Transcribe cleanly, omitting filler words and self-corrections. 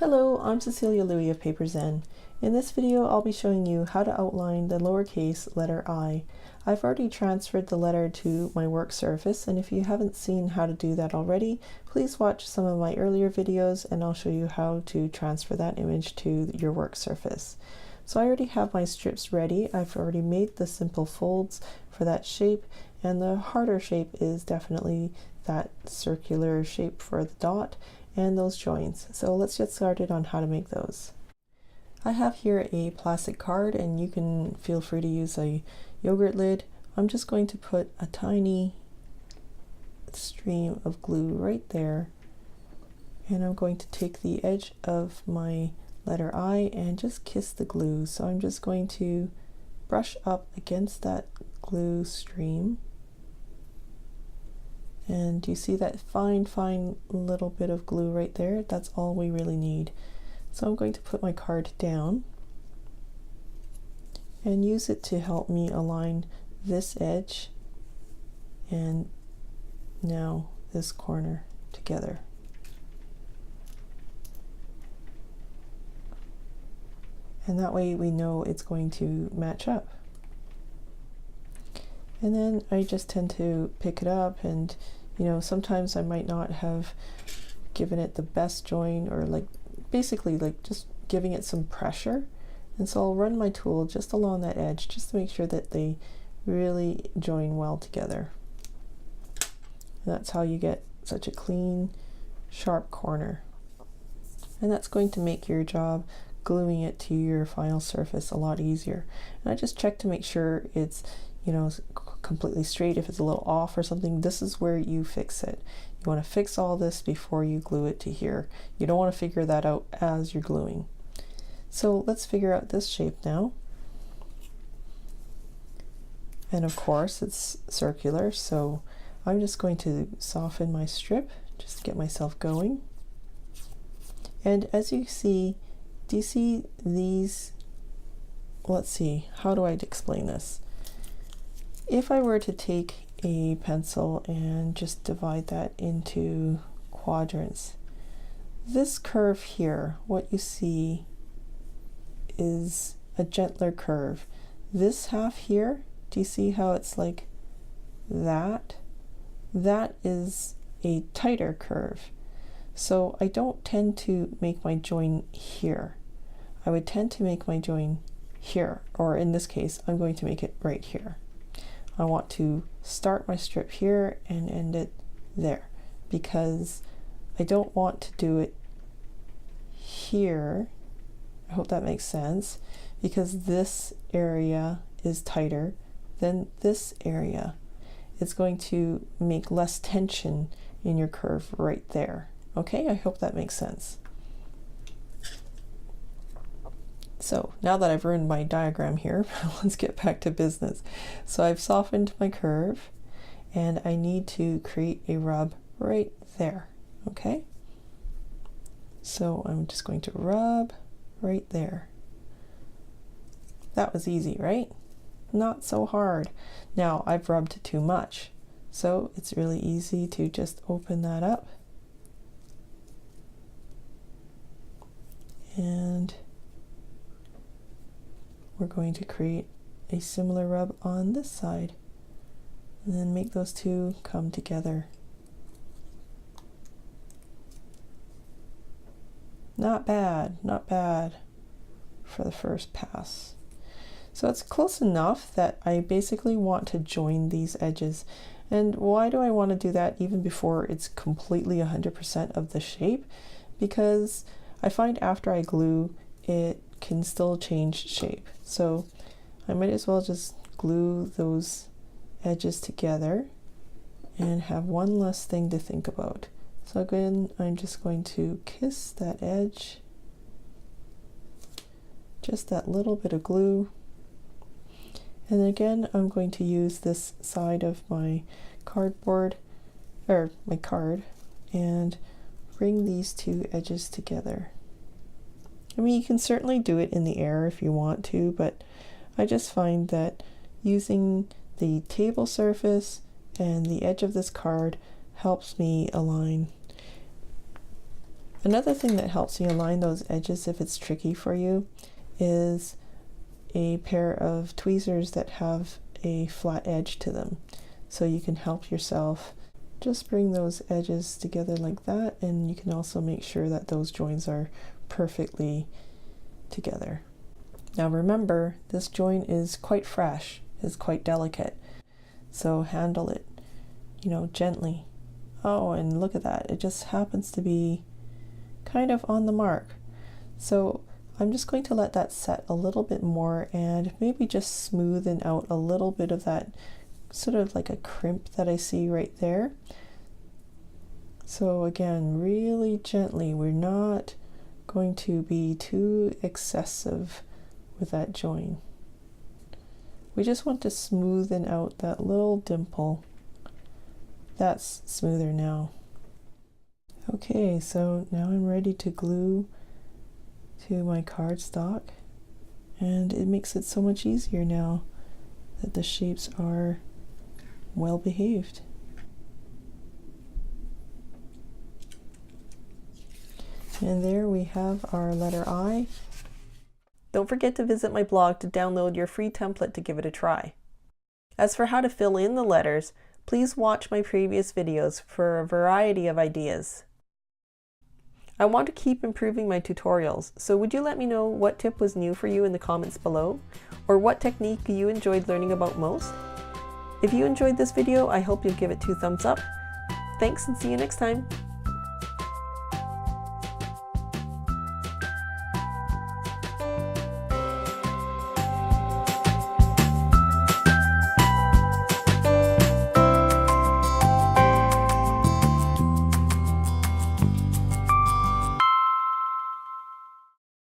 Hello, I'm Cecilia Louie of Paper Zen. In this video, I'll be showing you how to outline the lowercase letter I. I've already transferred the letter to my work surface, and if you haven't seen how to do that already, please watch some of my earlier videos and I'll show you how to transfer that image to your work surface. So I already have my strips ready. I've already made the simple folds for that shape, and the harder shape is definitely that circular shape for the dot and those joins. So let's get started on how to make those. I have here a plastic card, and you can feel free to use a yogurt lid. I'm just going to put a tiny stream of glue right there, and I'm going to take the edge of my letter I and just kiss the glue. So I'm just going to brush up against that glue stream. And you see that fine little bit of glue right there? That's all we really need. So I'm going to put my card down and use it to help me align this edge and now this corner together. And that way we know it's going to match up. And then I just tend to pick it up, and sometimes I might not have given it the best join, or basically just giving it some pressure. And so I'll run my tool just along that edge just to make sure that they really join well together. And that's how you get such a clean, sharp corner. And that's going to make your job gluing it to your final surface a lot easier. And I just check to make sure it's completely straight. If it's a little off or something, this is where you fix it. You want to fix all this before you glue it to here. You don't want to figure that out as you're gluing. So let's figure out this shape now. And of course it's circular, so I'm just going to soften my strip just to get myself going. And as you see, do you see these? Let's see, how do I explain this? If I were to take a pencil and just divide that into quadrants, this curve here, what you see is a gentler curve. This half here, do you see how it's like that? That is a tighter curve. So I don't tend to make my join here. I would tend to make my join here, or in this case, I'm going to make it right here. I want to start my strip here and end it there, because I don't want to do it here. I hope that makes sense, because this area is tighter than this area. It's going to make less tension in your curve right there. Okay, I hope that makes sense. So now that I've ruined my diagram here, let's get back to business. So I've softened my curve, and I need to create a rub right there. Okay, so I'm just going to rub right there. That was easy, right? Not so hard. Now I've rubbed too much, so it's really easy to just open that up and we're going to create a similar rub on this side, and then make those two come together. Not bad, not bad for the first pass. So it's close enough that I basically want to join these edges. And why do I want to do that even before it's completely 100% of the shape? Because I find after I glue, it can still change shape. So I might as well just glue those edges together and have one less thing to think about. So again, I'm just going to kiss that edge, just that little bit of glue. And again, I'm going to use this side of my cardboard, or my card, and bring these two edges together. I mean, you can certainly do it in the air if you want to, but I just find that using the table surface and the edge of this card helps me align Another thing that helps you align those edges if it's tricky for you is a pair of tweezers that have a flat edge to them. So you can help yourself just bring those edges together like that, and you can also make sure that those joins are perfectly together. Now remember, this join is quite fresh, is quite delicate, so handle it, gently. Oh, and look at that, it just happens to be kind of on the mark. So I'm just going to let that set a little bit more and maybe just smoothen out a little bit of that sort of like a crimp that I see right there. So again, really gently, we're not going to be too excessive with that join. We just want to smoothen out that little dimple. That's smoother now. Okay, so now I'm ready to glue to my cardstock, and it makes it so much easier now that the shapes are well behaved. And there we have our letter I. Don't forget to visit my blog to download your free template to give it a try. As for how to fill in the letters, please watch my previous videos for a variety of ideas. I want to keep improving my tutorials, so would you let me know what tip was new for you in the comments below, or what technique you enjoyed learning about most? If you enjoyed this video, I hope you'll give it 2 thumbs up. Thanks, and see you next time.